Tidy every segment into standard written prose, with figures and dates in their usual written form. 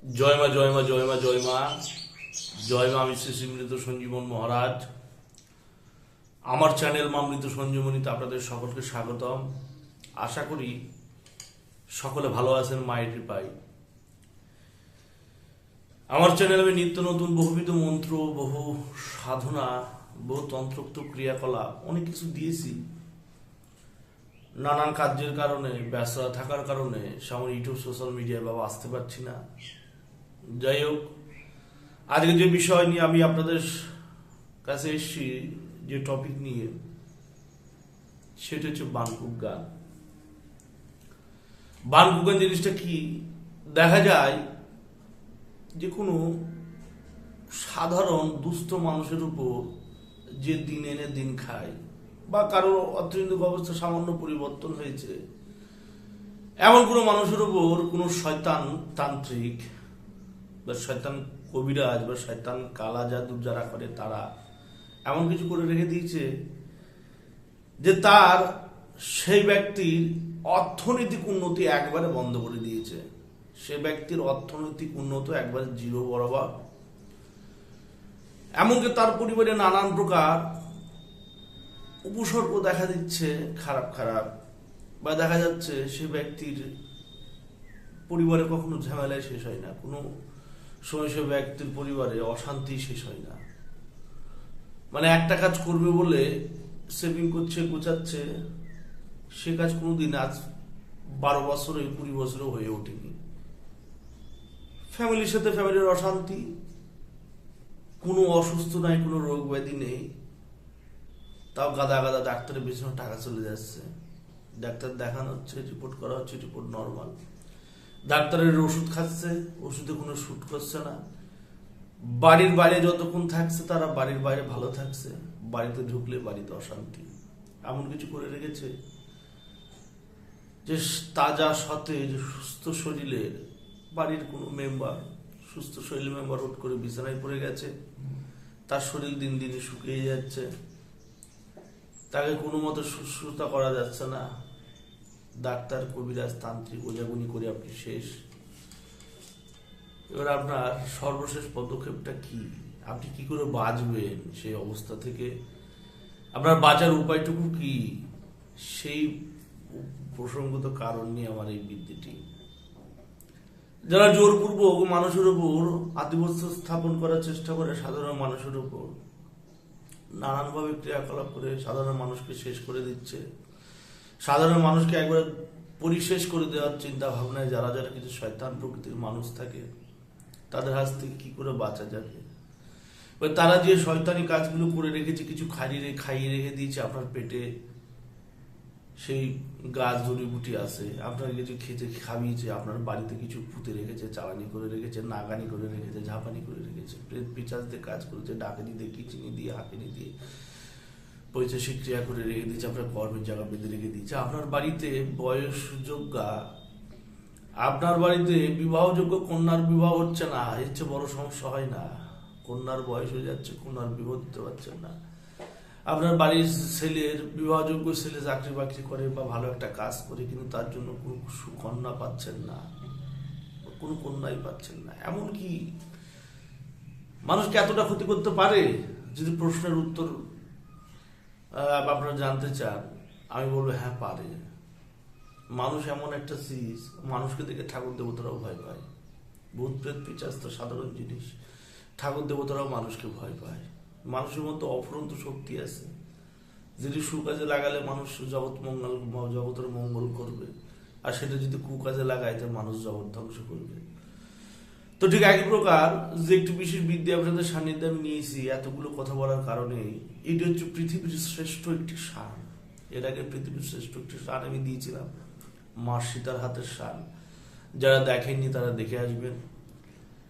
জয় মা জয় মা জয় মা জয় মা জয় মা। আমি শ্রী মৃত সঞ্জীবন মহারাজ। আমার চ্যানেল মা মৃত সঞ্জীবনীতে আপনাদের সকলকে স্বাগতম। আশা করি সকলে ভালো আছেন, মায়ের কৃপায়। আমার চ্যানেলে আমি নিত্য নতুন বহুবিধ মন্ত্র, বহু সাধনা, বহু তন্ত্রোক্ত ক্রিয়াকলাপ অনেক কিছু দিয়েছি। নানান কাজের কারণে, ব্যস্ত থাকার কারণে আমার ইউটিউব সোশ্যাল মিডিয়ায় বাবা আসতে পারছি না। যাই হোক, আজকে যে বিষয় নিয়ে আমি আপনাদের কাছে এসেছি, যে টপিক নিয়ে, সেটা হচ্ছে বানকুক গান। বানকুক গান জিনিসটা কি? দেখা যায় যে কোনো সাধারণ দুস্থ মানুষের উপর যে দিন এনে দিন খায়, বা কারো অর্থনৈতিক অবস্থা সামান্য পরিবর্তন হয়েছে, এমন কোনো মানুষের উপর কোনো শয়তান তান্ত্রিক বা শয়তান কবিরাজ বা শয়তান কালা জাদু যারা করে, তারা এমন কিছু করে রেখে দিয়েছে যে তার সেই ব্যক্তির অর্থনৈতিক উন্নতি একবারে বন্ধ করে দিয়েছে। সে ব্যক্তির অর্থনৈতিক উন্নতি একবারে জিরো বরাবর। এমনকি তার পরিবারে নানান প্রকার উপসর্গ দেখা দিচ্ছে, খারাপ খারাপ, বা দেখা যাচ্ছে সে ব্যক্তির পরিবারে কখনো ঝামেলায় শেষ হয় না, কোনো সময় সে ব্যক্তির পরিবারে অশান্তি শেষ হয় না। মানে একটা কাজ করবে বলে সেভিং করছে, গোছাচ্ছে, সে কাজ কোনোদিন আজ 12 বছরে 20 বছরে হয়ে ওঠেনি। ফ্যামিলির সাথে ফ্যামিলির অশান্তি, কোনো অসুস্থ নাই, কোনো রোগ ব্যাধি নেই, তাও গাদা গাদা ডাক্তারের পেছনে টাকা চলে যাচ্ছে। ডাক্তার দেখানো হচ্ছে, রিপোর্ট করা হচ্ছে, রিপোর্ট নর্মাল। ডাক্তারের ওষুধ খাচ্ছে, ওষুধে কোনো শুট করছে না। বাড়ির বাইরে যতক্ষণ থাকছে তারা বাড়ির বাইরে ভালো থাকছে, বাড়িতে ঢুকলে বাড়িতে অশান্তি। এমন কিছু করে রেখেছে যে তাজা সতেজ সুস্থ শরীরের বাড়ির কোনো মেম্বার, সুস্থ শরীরের মেম্বার হুট করে বিছানায় পড়ে গেছে, তার শরীর দিন দিন শুকিয়ে যাচ্ছে, তাকে কোনো মতো শুশ্রূষা করা যাচ্ছে না। ডাক্তার, কবিরাজ, তান্ত্রিক, ওজাগুনি করে আপনি শেষ। এবার আপনার সর্বশেষ পদক্ষেপটা কি? আপনি কি করে বাঁচবেন সেই অবস্থা থেকে? আপনার বাঁচার উপায়টুকু কি? সেই প্রসঙ্গত কারণ নিয়ে আমার এই বিদ্যাটি। যারা জোরপূর্বক মানুষের উপর আধিপত্য স্থাপন করার চেষ্টা করে, সাধারণ মানুষের উপর নানানভাবে ক্রিয়াকলাপ করে সাধারণ মানুষকে শেষ করে দিচ্ছে, সাধারণ মানুষকে একবার পরিশেষ করে দেওয়ার চিন্তা ভাবনায় যারা যারা কিছু শয়তান প্রকৃতির মানুষ থাকে, তাদের হাত থেকে কি করে বাঁচা যাবে? তারা যে শয়তানি কাজগুলো করে রেখেছে, কিছু খাইয়ে রেখে দিয়েছে আপনার পেটে, সেই গাছ জড়িবুটি আছে, আপনার কিছু খেতে খাইয়েছে, আপনার বাড়িতে কিছু পুঁতে রেখেছে, চালানি করে রেখেছে, নাগানি করে রেখেছে, ঝাপানি করে রেখেছে, প্রেত পিচাস দিয়ে কাজ করেছে, ডাকানি দিয়ে, কিচিনি দিয়ে, হাঁকিনি দিয়ে পৈশাচিক ক্রিয়া করে রেখে দিয়েছে, আপনার কর্মের জায়গা বেঁধে রেখে দিয়েছে। আপনার বাড়িতে বয়সযোগ্যা, আপনার বাড়িতে বিবাহযোগ্য কন্যার বিবাহ হচ্ছে না, এর চেয়ে বড় সমস্যা হয় না। কন্যার বয়স হয়ে যাচ্ছে, কন্যার বিবাহ দিতে পারছেন না। আপনার বাড়ির ছেলের, বিবাহযোগ্য ছেলে চাকরি বাকরি করে বা ভালো একটা কাজ করে, কিন্তু তার জন্য কোনো সুকন্যা পাচ্ছেন না, কোনো কন্যাই পাচ্ছেন না। এমনকি মানুষকে এতটা ক্ষতি করতে পারে? যদি প্রশ্নের উত্তর আপনারা জানতে চান, আমি বলবো হ্যাঁ, পারে। মানুষ এমন একটা জিনিস, মানুষকে দেখে ঠাকুর দেবতারাও ভয় পায়। ভূত প্রেত পিশাচ তো সাধারণ জিনিস, ঠাকুর দেবতারাও মানুষকে ভয় পায়। মানুষের মধ্যে অফুরন্ত শক্তি আছে, যেটি সুকাজে লাগালে মানুষ জগতের মঙ্গল করবে, আর সেটা যদি কুকাজে লাগায় তো মানুষ জগৎ ধ্বংস করবে। তো ঠিক একই প্রকার যে একটি বিশেষ বিদ্যা আপনাদের সান্নিধ্যে আমি নিয়েছি এতগুলো কথা বলার কারণে, এটি হচ্ছে পৃথিবীর শ্রেষ্ঠ একটি শান। এর আগে পৃথিবীর শ্রেষ্ঠ একটি শান আমি দিয়েছিলাম, মা সীতার হাতের শান। যারা দেখেননি তারা দেখে আসবেন।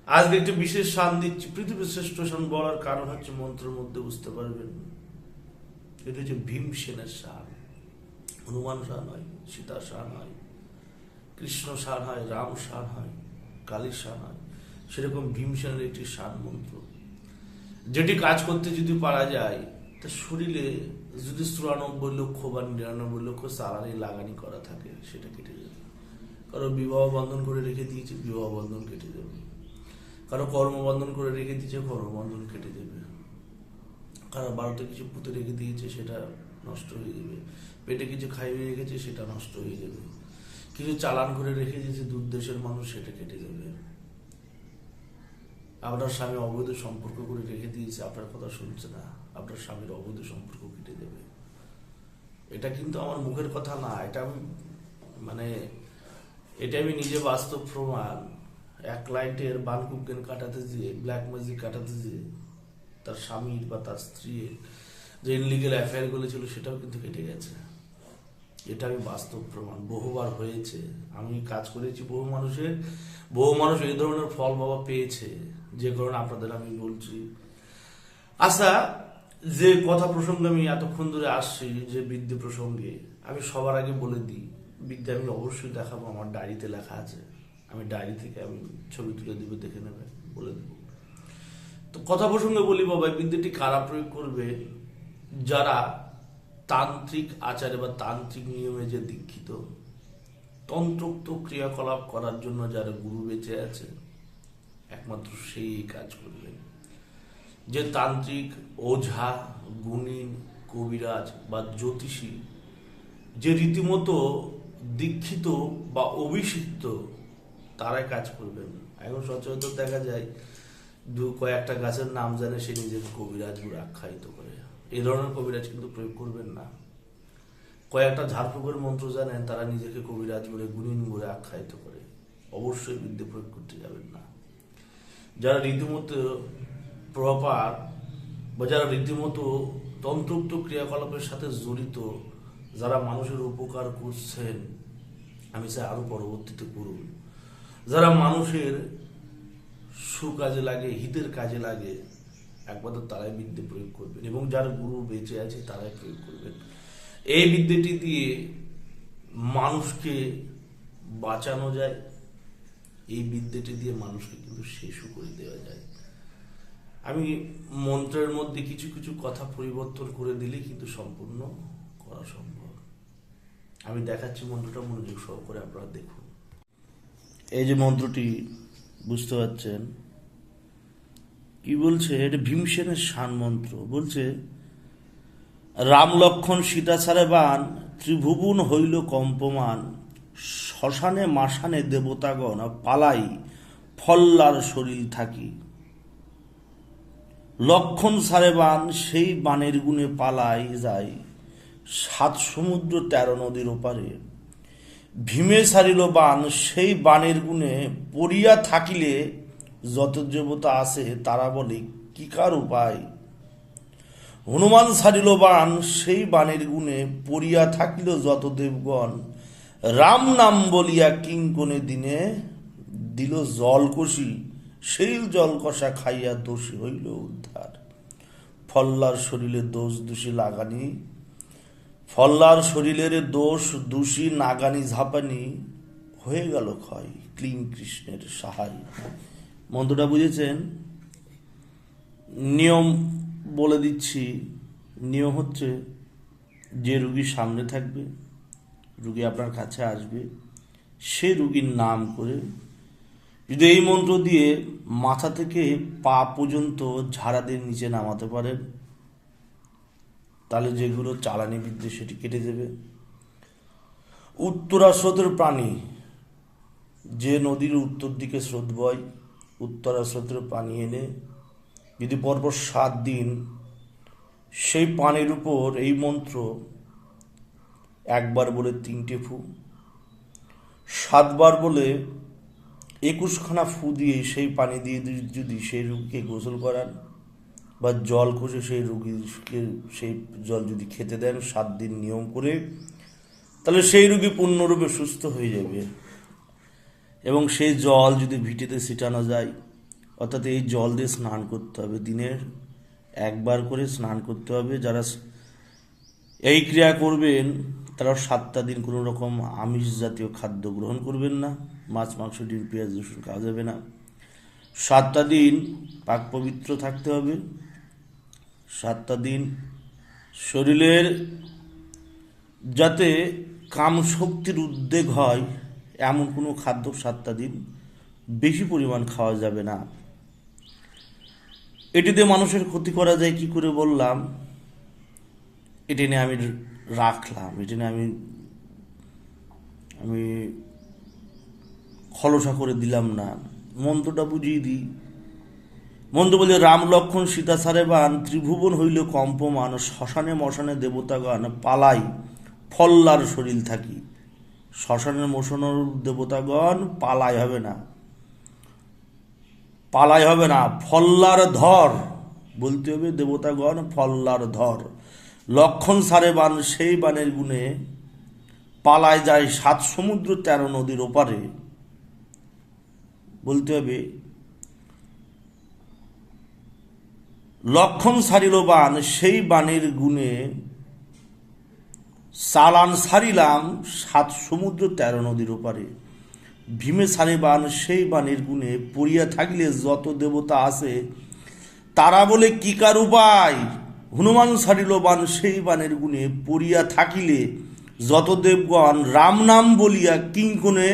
আজকে একটি বিশেষ শান দিচ্ছি, পৃথিবীর শ্রেষ্ঠ শান বলার কারণ হচ্ছে মন্ত্রের মধ্যে বুঝতে পারবেন। এটা হচ্ছে ভীমসেনের শান। হনুমান শান হয়, সীতা শান হয়, কৃষ্ণ শান হয়, রাম শান হয়, কালী শান হয়। সেরকম ভীমসেনের একটি শান মন্ত্র, যেটি কাজ করতে যদি পারা যায়, তা শরীরে যদি 94 লক্ষ বা 99 লক্ষ চালানি লাগানি করা থাকে, সেটা কেটে যাবে। কারো বিবাহ বন্ধন করে রেখে দিয়েছে, বিবাহ বন্ধন কেটে যাবে। কারো কর্মবন্ধন করে রেখে দিয়েছে, কর্মবন্ধন কেটে দেবে। কারো বাড়িতে কিছু পুঁতে রেখে দিয়েছে, সেটা নষ্ট হয়ে যাবে। পেটে কিছু খাইয়ে রেখেছে, সেটা নষ্ট হয়ে যাবে। কিছু চালান করে রেখে দিয়েছে দূর দেশের মানুষ, সেটা কেটে যাবে। আপনার স্বামী অবৈধ সম্পর্ক করে রেখে দিয়েছে, আপনার কথা শুনছে না, আপনার স্বামীর অবৈধ সম্পর্ক কেটে যাবে। এটা কিন্তু আমার মুখের কথা না, এটা আমি নিজে বাস্তব প্রমাণ। এক ক্লায়েন্টের বানকুক গেন কাটাতে যেয়ে, ব্ল্যাক ম্যাজিক কাটাতে যেয়ে তার স্বামীর বা তার স্ত্রীর যে ইনলিগেল অ্যাফেয়ার গুলো ছিল, সেটাও কিন্তু কেটে গেছে। এটা আমি বাস্তব প্রমাণ, বহুবার হয়েছে। আমি কাজ করেছি বহু মানুষ এই ধরনের ফল বাবা পেয়েছে, যে কারণে আপনাদের আমি বলছি। আচ্ছা, যে কথা প্রসঙ্গে আমি এতক্ষণ ধরে আসছি, যে বিদ্যে প্রসঙ্গে, আমি সবার আগে বলে দিই, বিদ্যা আমি অবশ্যই দেখাবো, আমার ডায়েরিতে লেখা আছে। আমি ডায়েরি থেকে আমি ছবি তুলে দিব, দেখে নেবে, বলে দেব। তো কথা প্রসঙ্গে বলি বাবা, বিদ্যাটি কারা প্রয়োগ করবে? যারা তান্ত্রিক আচারে বা তান্ত্রিক নিয়মে যে দীক্ষিত, তন্ত্রোক্ত ক্রিয়াকলাপ করার জন্য যারা গুরু বেঁচে আছে, একমাত্র সেই কাজ করবেন। যে তান্ত্রিক, ওঝা, গুণিন, কবিরাজ বা জ্যোতিষী যে রীতিমতো দীক্ষিত বা অভিষিক্ত, তারাই কাজ করবেন। এখন সচরাচর দেখা যায় কয়েকটা গাছের নাম জানে, সে নিজেকে কবিরাজ বলে আখ্যায়িত করে। এই ধরনের কবিরাজ কিন্তু প্রয়োগ করবেন না। কয়েকটা ঝাড়ফুঁকের মন্ত্র জানেন, তারা নিজেকে কবিরাজ বলে, গুণিন বলে আখ্যায়িত করে। অবশ্যই বিদ্যে প্রয়োগ করতে যাবেন না। যারা রীতিমতো প্রপার বা যারা রীতিমতো তন্ত্রোক্ত ক্রিয়াকলাপের সাথে জড়িত, যারা মানুষের উপকার করছেন, আমি চাই আরো পরবর্তীতে করুন। যারা মানুষের সুকাজে লাগে, হিতের কাজে লাগে, একমাত্র তারাই বিদ্যে প্রয়োগ করবেন। এবং যার গুরু বেঁচে আছে, তারাই প্রয়োগ করবেন। এই বিদ্যেটি দিয়ে মানুষকে বাঁচানো যায়, এই বিদ্যেটি দিয়ে মানুষকে কিন্তু শেষও করে দেওয়া যায়। আমি মন্ত্রের মধ্যে কিছু কিছু কথা পরিবর্তন করে দিলে কিন্তু সম্পূর্ণ করা সম্ভব। আমি দেখাচ্ছি মন্ত্রটা, মনোযোগ সহকারে আপনারা দেখুন। এই যে মন্ত্রটি বুঝতে পারছেন কি বলছে, এটা ভীমসেনের শান মন্ত্র। বলছে, রাম লক্ষণ সীতা ছাড়ে বান, ত্রিভুবন হইল কম্পমান, শ্মশানে মাসানে দেবতাগণ পালাই, ফল্লার শরীর থাকি। লক্ষণ ছাড়ে বান, সেই বানের গুণে পালাই যায়, 7 সমুদ্র 13 নদীর ওপারে। ভীমে ছাড়িল বান, সেই বানের গুণে পড়িয়া থাকিলে, যত দেবতা আছে তারা বলে কিকার উপায়। হনুমান ছাড়িল বান, সেই বানের গুণে পড়িয়া থাকিল যত দেবগণ, রাম নাম বলিয়া কিঙ্কনে দিনে দিল জল কষি, সেই জল কষা খাইয়া দোষী হইল উদ্ধার। ফল্লার শরীরে দোষ দোষী লাগানি, ফল্লার শরীরের দোষ দোষী নাগানি ঝাপানি, হয়ে গেল ক্ষয় ক্লিন কৃষ্ণের সাহাই। মন্ত্রটা বুঝেছেন? নিয়ম বলে দিচ্ছি। নিয়ম হচ্ছে, যে রুগী সামনে থাকবে, রুগী আপনার কাছে আসবে, সে রুগীর নাম করে যদি এই মন্ত্র দিয়ে মাথা থেকে পা পর্যন্ত ঝাড়া দিয়ে নিচে নামাতে পারেন, তাহলে যেগুলো চালানি বিদ্যে সেটি কেটে যাবে। উত্তরা স্রোতের প্রাণী, যে নদীর উত্তর দিকে স্রোত বয়, উত্তরা স্রোতের পানি এনে যদি পরপর 7 দিন সেই পানির উপর এই মন্ত্র একবার বলে 3টে ফু, 7 বার বলে 21খানা ফু দিয়ে সেই পানি দিয়ে যদি সেই রোগীকে গোসল করান বা জল কষে সেই রোগীকে সেই জল যদি খেতে দেন 7 দিন নিয়ম করে, তাহলে সেই রোগী পূর্ণরূপে সুস্থ হয়ে যাবে। এবং সেই জল যদি ভিটেতে ছিটানো যায়, অর্থাৎ এই জল দিয়ে স্নান করতে হবে, দিনের 1 বার করে স্নান করতে হবে। যারা এই ক্রিয়া করবেন তারা 7টা দিন কোনো রকম আমিষ জাতীয় খাদ্য গ্রহণ করবেন না, মাছ মাংস ডিম পেঁয়াজ রসুন খাওয়া যাবে না। 7টা দিন পাক পবিত্র থাকতে হবে। 7টা দিন শরীরের যাতে কাম শক্তির উদ্বেগ হয় এমন কোনো খাদ্য 7টা দিন বেশি পরিমাণ খাওয়া যাবে না। এটিতে মানুষের ক্ষতি করা যায় কি করে বললাম, এটি নিয়ে আমি রাখলাম, এটি নিয়ে আমি আমি খলসা করে দিলাম না, মন্ত্রটা বুঝিয়ে দিই। মন্ত্র বলে, রাম লক্ষণ সীতা সারে বান, ত্রিভুবন হইল কম্পমান, শ্মশানে মশানে দেবতাগণ, পালাই ফল্লার শরীর থাকি। শ্মশানের মশানোর দেবতাগণ পালাই হবে না, পালাই হবে না, ফল্লার ধর বলতে হবে, দেবতাগণ ফল্লার ধর। লক্ষণ সারে বান, সেই বানের গুণে পালায় যায় 7 সমুদ্র 13 নদীর ওপারে। বলতে হবে, লক্ষণ সারিল বান, সেই বানের গুণে চালান সারিলাম 7 সমুদ্র 13 নদীর ওপারে। ভীমে সারে বান, সেই বানের গুণে পড়িয়া থাকিলে যত দেবতা আছে তারা বলে কিকার উপায়। হনুমান সারিল বান, সেই বানের গুণে পড়িয়া থাকিলে যত দেবগণ রাম নাম বলিয়া কিঙ্কনে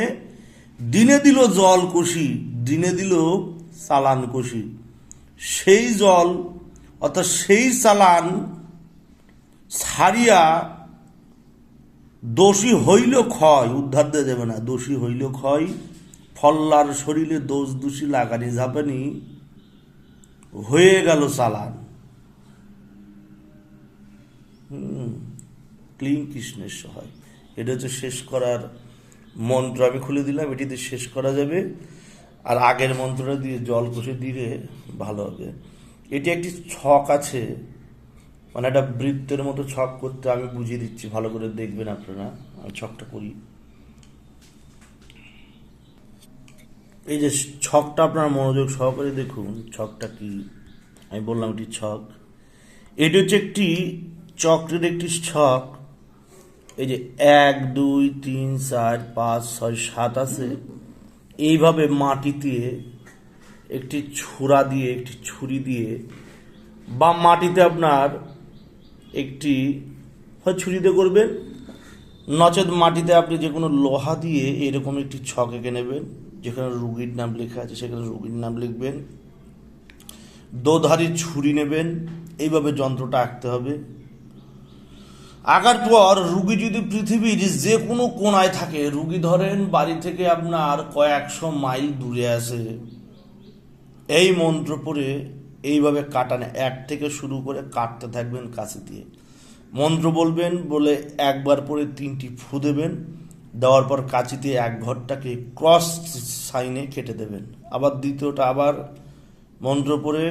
দিনে দিল জল কষি, দিনে দিল চালান কষি। সেই জল অর্থাৎ সেই চালান ছাড়িয়া দোষী হইল ক্ষয়, উদ্ধার দিয়ে দেবে না, দোষী হইল ক্ষয়। ফল্লার শরীরে দোষ দোষী লাগানি ঝাপানি হয়ে গেল চালান। ক্লিং কৃষ্ণের সহায়। এটা হচ্ছে শেষ করার মন্ত্র, আমি খুলে দিলাম, এটিতে শেষ করা যাবে। আর আগের মন্ত্রটা দিয়ে জল কষে দিলে ভালো হবে। এটি একটি ছক আছে, মানে একটা বৃত্তের মতো ছক করতে আমি বুঝিয়ে দিচ্ছি, ভালো করে দেখবেন আপনারা। আমি ছকটা করি। এই যে ছকটা আপনার মনোযোগ সহকারে দেখুন, ছকটা কি আমি বললাম, এটি ছক। এটি হচ্ছে একটি চক্রের একটি ছক। এই যে 1 2 3 4 5 6 7 আছে। এইভাবে মাটিতে একটি ছুরা দিয়ে, একটি ছুরি দিয়ে, বা মাটিতে আপনার একটি হয় ছুরিতে করবেন, নচেত মাটিতে আপনি যে কোনো লোহা দিয়ে এরকম একটি ছক এঁকে নেবেন। যেখানে রুগীর নাম লেখা আছে সেখানে রুগীর নাম লিখবেন। দোধারি ছুরি নেবেন, এইভাবে যন্ত্রটা আঁকতে হবে। আঁকার পর রুগী যদি পৃথিবীর যে কোনো কোণায় থাকে, রুগী ধরেন বাড়ি থেকে আপনার কয়েকশো মাইল দূরে আছে, এই মন্ত্র পড়ে এইভাবে কাটানে 1 থেকে শুরু করে কাটতে থাকবেন কাছে দিয়ে। মন্ত্র বলবেন, বলে একবার পরে 3টি ফু দেবেন, দেওয়ার পর কাঁচিতে 1 ঘরটাকে ক্রস সাইনে কেটে দেবেন। আবার দ্বিতীয়টা আবার মন্ত্র পড়ে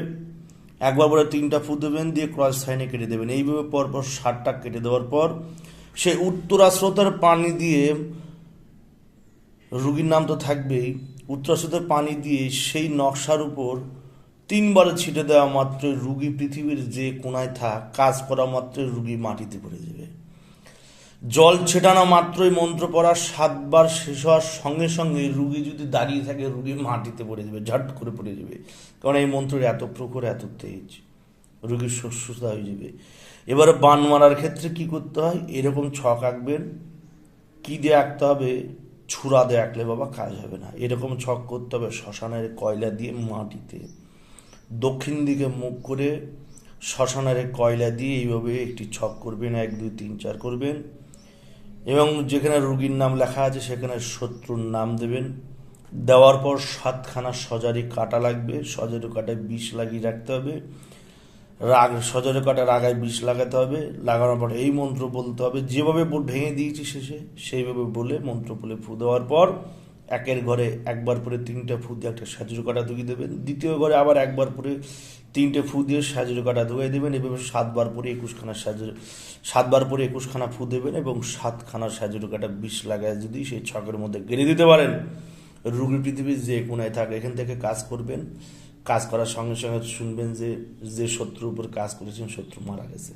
একবার পরে 3টা ফু দেবেন, দিয়ে ক্রস সাইনে কেটে দেবেন। এইভাবে পরপর 7টা কেটে দেওয়ার পর সে উত্তরা স্রোতের পানি দিয়ে, রুগীর নাম তো থাকবেই, উত্তরা স্রোতের পানি দিয়ে সেই নকশার উপর 3 বার ছিটে দেওয়া মাত্রই রুগী পৃথিবীর যে কোনায় থাক, কাজ করা মাত্রই রুগী মাটিতে পড়ে যাবে। জল ছেটানো মাত্রই মন্ত্র পড়া 7 বার শেষ হওয়ার সঙ্গে সঙ্গে রুগী যদি দাঁড়িয়ে থাকে, রুগী মাটিতে পড়ে যাবে, ঝট করে পড়ে যাবে। কারণ এই মন্ত্রের এত প্রখর, এত তেজ, রুগীর সুস্থতা হয়ে যাবে। এবারে বান মারার ক্ষেত্রে কি করতে হয়, এরকম ছক আঁকবেন। কি দিয়ে আঁকতে হবে, ছুরা দিয়ে আঁকলে বাবা কাজ হবে না। এরকম ছক করতে হবে শ্মশানের কয়লা দিয়ে মাটিতে, দক্ষিণ দিকে মুখ করে শ্মশানের কয়লা দিয়ে এইভাবে একটি ছক করবেন। 1 2 3 4 করবেন, এবং যেখানে রুগীর নাম লেখা আছে সেখানে শত্রুর নাম দেবেন। দেওয়ার পর 7খানা সজারি কাটা লাগবে, সজারি কাটায় বিষ লাগিয়ে রাখতে হবে। সজারি কাটার আগায় বিষ লাগাতে হবে। লাগানোর পর এই মন্ত্র বলতে হবে, যেভাবে ভেঙে দিয়েছি শেষে সেইভাবে বলে মন্ত্র বলে ফু দেওয়ার পর 1 ঘরে 1 বার করে 3টা ফু দিয়ে একটা সাজুরি কাটা ধুয়ে দেবেন। দ্বিতীয় ঘরে আবার 1 বার করে 3টে ফু দিয়ে সাজুরি কাটা ধুয়ে দেবেন। এভাবে 7 বার পরে 21খানা 7 বার পরে 21খানা ফু দেবেন, এবং 7খানা সাজুরি কাটা বিষ লাগায় যদি সেই ছকের মধ্যে গেড়ে দিতে পারেন, রুগী পৃথিবীর যে কোনায় থাকে এখান থেকে কাজ করবেন। কাজ করার সঙ্গে সঙ্গে শুনবেন যে যে শত্রুর উপর কাজ করেছেন শত্রু মারা গেছে।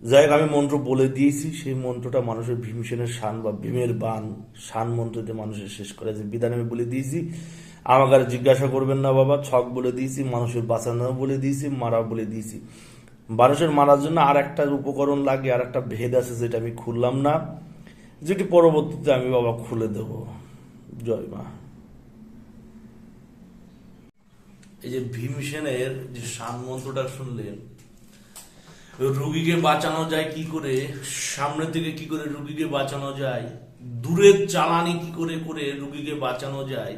যাই হোক, আমি মন্ত্র বলে দিয়েছি। সেই মন্ত্রটা মানুষের ভীমসেনের শান বা ভীমের বান শান মন্ত্রতে মানুষের শেষ করে যে বিধান আমি বলে দিয়েছি। আমাকে আর জিজ্ঞাসা করবেন না বাবা, ছক বলে দিয়েছি, মানুষের বাঁচানো বলে দিয়েছি, মারা বলে দিয়েছি। মানুষের মারার জন্য আর একটা উপকরণ লাগে, আর একটা ভেদ আছে যেটা আমি খুললাম না, যেটি পরবর্তীতে আমি বাবা খুলে দেব। জয় মা। এই যে ভীমসেনের যে শান মন্ত্রটা শুনলেন, রুগীকে বাঁচানো যায় কি করে, সামনে থেকে কি করে রুগীকে বাঁচানো যায়, দূরের চালানি কি করে করে রুগীকে বাঁচানো যায়,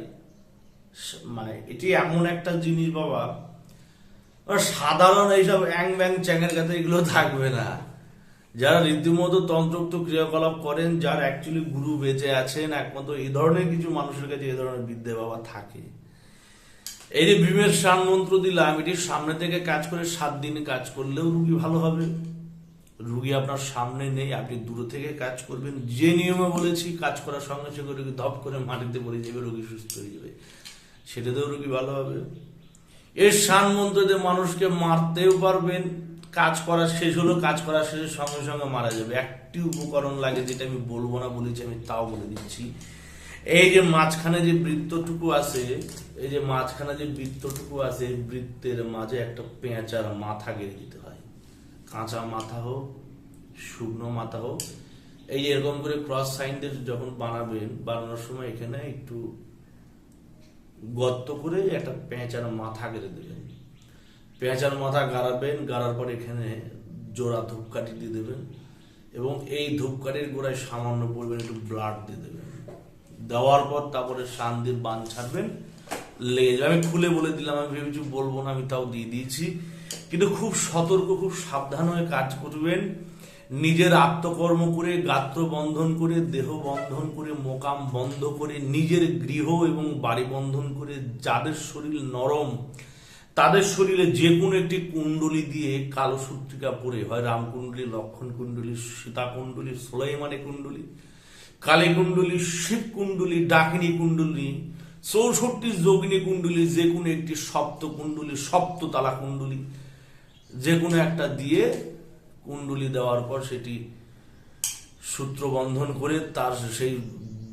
মানে এটি এমন একটা জিনিস বাবা, সাধারণ এইসব অ্যাং ব্যাং চ্যাঙের কাছে এগুলো থাকবে না। যারা রীতিমতো তন্ত্রোক্ত ক্রিয়াকলাপ করেন, যার অ্যাকচুয়ালি গুরু বেঁচে আছেন, একমাত্র এই ধরনের কিছু মানুষের কাছে এই ধরনের বিদ্যা বাবা থাকে। এই যে ভীমের শান মন্ত্র দিলাম, এটি সামনে থেকে কাজ করে 7 দিনে কাজ করলেও রুগী ভালো হবে। রুগী আপনার সামনে নেই, আপনি দূর থেকে কাজ করবেন, যে নিয়মে বলেছি কাজ করার সঙ্গে সঙ্গে রুগী ধপ করে মাটিতে পড়ে যাবে, রুগী সুস্থ হয়ে যাবে, সেটাতেও রুগী ভালো হবে। এর শান মন্ত্র দিয়ে মানুষকে মারতেও পারবেন, কাজ করা শেষ হলো, কাজ করা শেষের সঙ্গে সঙ্গে মারা যাবে। একটি উপকরণ লাগে যেটা আমি বলবো না বলেছি, আমি তাও বলে দিচ্ছি। এই যে মাঝখানে যে বৃত্তটুকু আছে, এই যে মাঝখানে যে বৃত্তটুকু আছে, এই বৃত্তের মাঝে একটা পেঁচার মাথা গেড়ে দিতে হয়। কাঁচা মাথা হোক, শুকনো মাথা হোক, এই যে এরকম করে ক্রস সাইন দিয়ে যখন বানাবেন, বানানোর সময় এখানে একটু গর্ত করে একটা পেঁচার মাথা গেড়ে দেবেন। পেঁচার মাথা গাড়াবেন, গাড়ার পর এখানে জোড়া ধূপকাঠি দিয়ে দেবেন, এবং এই ধূপকাঠির গোড়ায় সামান্য পরিমাণ একটু ব্লাড দিয়ে দেবেন। দেওয়ার পর তারপরে শান দিয়ে বান ছাড়বেন, লেগে যাবে। আমি খুলে বলে দিলাম, আমি ভেবেছি বলবো না, আমি তাও দিয়ে দিয়েছি। কিন্তু খুব সতর্ক, খুব সাবধান হয়ে কাজ করবেন। নিজের আত্মকর্ম করে, গাত্র বন্ধন করে, দেহ বন্ধন করে, মোকাম বন্ধ করে, নিজের গৃহ এবং বাড়ি বন্ধন করে, যাদের শরীর নরম তাদের শরীরে যে কোনো একটি কুণ্ডলী দিয়ে কালো সূত্রিকা পরে, হয় রাম কুণ্ডলী, লক্ষণ কুণ্ডলী, সীতা কুণ্ডলী, সুলাইমানি কুণ্ডলী, কালী কুণ্ডলী, শিব কুণ্ডলী, ডাকিনী কুণ্ডলী, 64 যোগিনী কুণ্ডলী, যে কোনো একটি সপ্ত কুণ্ডলী, সপ্ততালা কুণ্ডলী, যে কোনো একটা দিয়ে কুণ্ডলী দেওয়ার পর সেটি সূত্র বন্ধন করে, তার সেই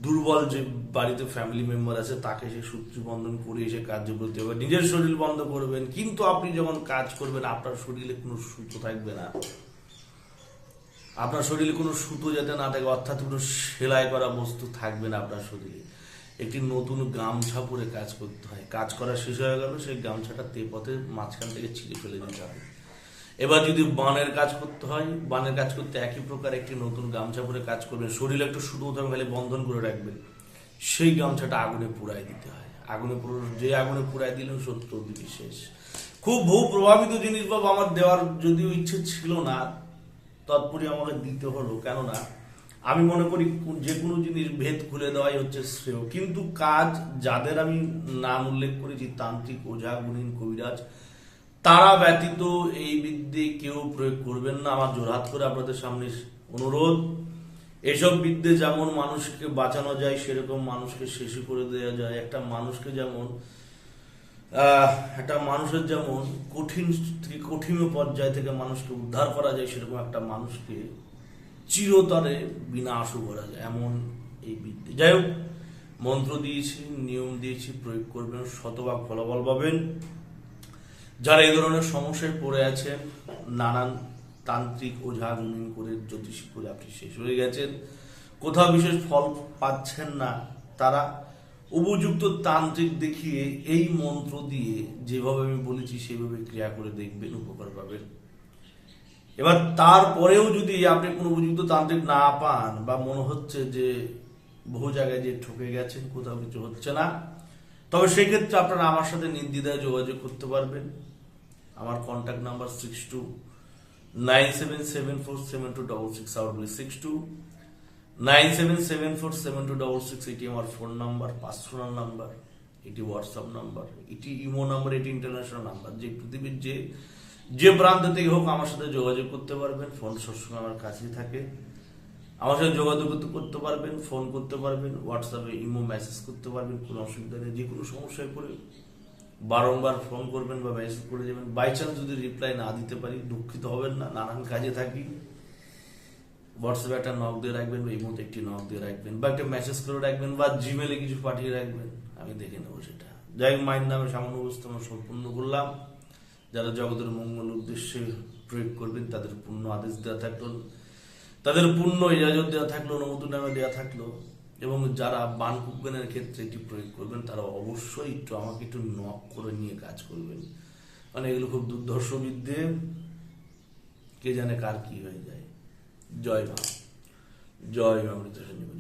দুর্বল যে বাড়িতে ফ্যামিলি মেম্বার আছে তাকে সেই সূত্র বন্ধন করে এসে কার্য করতে হবে। নিজের শরীর বন্ধ করবেন, কিন্তু আপনি যখন কাজ করবেন আপনার শরীরে কোনো সুতো থাকবে না। আপনার শরীরে কোনো সুতো যাতে না থাকে, অর্থাৎ কোনো সেলাই করা বস্তু থাকবে না আপনার শরীরে। একটি নতুন গামছা পরে কাজ করতে হয়। কাজ করা শেষ হয়ে গেল, সেই গামছাটা তেপথে মাঝখান থেকে ছিঁড়ে ফেলে দিতে হবে। এবার যদি বানের কাজ করতে হয়, বানের কাজ করতে একই প্রকার একটি নতুন গামছা পরে কাজ করবেন, শরীরে একটু সুতো খালি বন্ধন করে রাখবেন, সেই গামছাটা আগুনে পুড়াই দিতে হয়। আগুনে যে আগুনে পুড়াই দিলেন সত্য দিকে শেষ। খুব বহু প্রভাবিত জিনিস বাবা আমার দেওয়ার যদিও ইচ্ছে ছিল না, তৎপরই আমাকে দিতে হলো। কেননা আমি মনে করি যে কোনো জিনিস ভেদ খুলে দেওয়াই হচ্ছে শ্রেয়। কিন্তু কাজ যাদের আমি নাম উল্লেখ করেছি, তান্ত্রিক, ওঝা, গুণিন, কবিরাজ, তারা ব্যতীত এই বিদ্যে কেউ প্রয়োগ করবেন না। আমার জোরহাত করে আপনাদের সামনে অনুরোধ, এসব বিদ্যে যেমন মানুষকে বাঁচানো যায়, সেরকম মানুষকে শেষ করে দেওয়া যায়। একটা মানুষের যেমন কঠিন থেকে কঠিন পর্যায় থেকে মানুষকে উদ্ধার করা যায়, সেরকম একটা মানুষকে চিরতরে বিনাশও করা যায়, এমন এই বিদ্যে। যাই হোক, মন্ত্র দিয়েছি, নিয়ম দিয়েছি, প্রয়োগ করবেন, শতভাগ ফলাফল পাবেন। যারা এই ধরনের সমস্যায় পড়ে আছেন, নানান তান্ত্রিক, ওঝা, গুণিন করে, জ্যোতিষী করে আপনি শেষ হয়ে গেছেন, কোথাও বিশেষ ফল পাচ্ছেন না, তারা উপযুক্ত তান্ত্রিক দেখিয়ে এই মন্ত্র দিয়ে যেভাবে আমি বলেছি সেভাবে ক্রিয়া করে দেখবেন, উপকার পাবেন। এবার তারপরেও যদি আপনি কোনো উপযুক্ত তান্ত্রিক না পান, বা মনে হচ্ছে যে বহু জায়গায় যে ঠকে গেছেন, কোথাও কিছু হচ্ছে না, তবে সেক্ষেত্রে আপনারা আমার সাথে নির্দ্বিধায় যোগাযোগ করতে পারবেন। আমার কন্ট্যাক্ট নাম্বার 6297747266, আবার বলি 6297747266, এটি আমার ফোন নাম্বার, পার্সোনাল নাম্বার, এটি হোয়াটসঅ্যাপ নাম্বার, এটি ইমো নাম্বার, এটি ইন্টারন্যাশনাল নাম্বার। যে পৃথিবীর যে প্রান্ত থেকে হোক আমার সাথে যোগাযোগ করতে পারবেন। ফোন সবসময় আমার কাছেই থাকে, আমার সাথে যোগাযোগ করতে পারবেন, ফোন করতে পারবেন, হোয়াটসঅ্যাপে ইমো মেসেজ করতে পারবেন, কোনো অসুবিধা নেই। যে কোনো সমস্যায় পড়ে বারংবার ফোন করবেন বা মেসেজ করে যাবেন। বাই চান্স যদি রিপ্লাই না দিতে পারি, দুঃখিত হবেন না, নানান কাজে থাকি। হোয়াটসঅ্যাপে একটা নক দিয়ে রাখবেন, বা ইমোতে একটি নক দিয়ে রাখবেন, বা একটা মেসেজ করে রাখবেন, বা জিমেলে কিছু পাঠিয়ে রাখবেন, আমি দেখে নেবো সেটা। যাই হোক, মায়ের নামে সামান্য বস্তু আমরা সম্পূর্ণ করলাম। যারা জগতের মঙ্গল উদ্দেশ্যে প্রয়োগ করবেন তাদের পূর্ণ আদেশ দেওয়া থাকলো, তাদের পূর্ণ ইজাজত দেওয়া থাকলো, অনুমোদন নামে দেওয়া থাকলো। এবং যারা বানকুজ্ঞানের ক্ষেত্রে এটি প্রয়োগ করবেন তারা অবশ্যই আমাকে একটু নক করে নিয়ে কাজ করবেন, মানে এগুলো খুব দুর্ধর্ষ বিদ্যে, কে জানে কার কি হয়ে যায়। জয় মা, জয় মা অমৃতসর নিবাস।